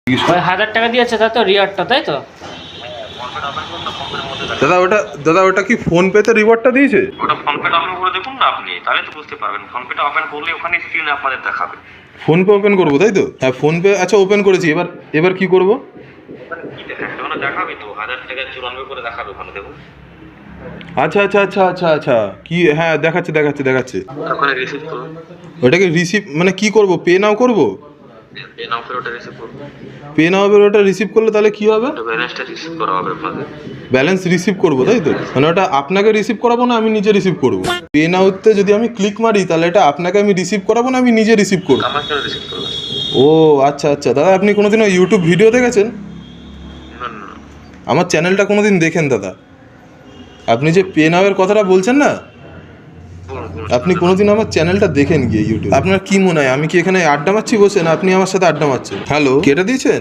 ওই 1000 টাকা দিয়েছে তা তো রিওয়ার্ডটা, তাই তো? দাদা ওটা কি ফোন পেতে রিওয়ার্ডটা দিয়েছে? ওটা ফোন পেটা ওপেন করে দেখুন না আপনি, তাহলে তো বুঝতে পারবেন। ফোন পেটা ওপেন করলে ওখানে স্ক্রিনে আপনাদের দেখাবে। ফোন পে ওপেন করবো তাই তো? হ্যাঁ ফোন পে আচ্ছা ওপেন করেছি। এবার কি করবো? কি দেখাবে? ওখানে দেখাবে তো 1000 টাকা 94 করে দেখাবে ওখানে, দেখুন। আচ্ছা কি, হ্যাঁ দেখাচ্ছে। ওখানে রিসিভ করুন। ওটাকে রিসিভ মানে কি করব? পে নাও করব? পে নাও করে ওটা রিসিভ করুন। পে নাও এবার ওটা রিসিভ করলে তাহলে কি হবে? ওটা ব্যালেন্সটা রিসিভ করা হবে আপনাদের। ব্যালেন্স রিসিভ করবো তাই তো? মানে ওটা আপনাকে রিসিভ করাবো না আমি নিজে রিসিভ করবো? পে নাওতে যদি আমি ক্লিক মারি তাহলে এটা আপনাকে আমি রিসিভ করাবো না আমি নিজে রিসিভ করবো? আমার কেন রিসিভ করবেন? ও আচ্ছা দাদা আপনি কোনোদিনও ইউটিউব ভিডিও দেখেছেন? না আমার চ্যানেলটা কোনোদিন দেখেন দাদা? আপনি যে পে নাওয়ের কথাটা বলছেন না, আপনি কোনোদিন আমার চ্যানেলটা দেখেন গিয়ে ইউটিউব? আপনার কি মনে হয় আমি কি এখানে আড্ডা মারছি বসে, না আপনি আমার সাথে আড্ডা মারছেন? হ্যালো, কেটে দিয়েছেন?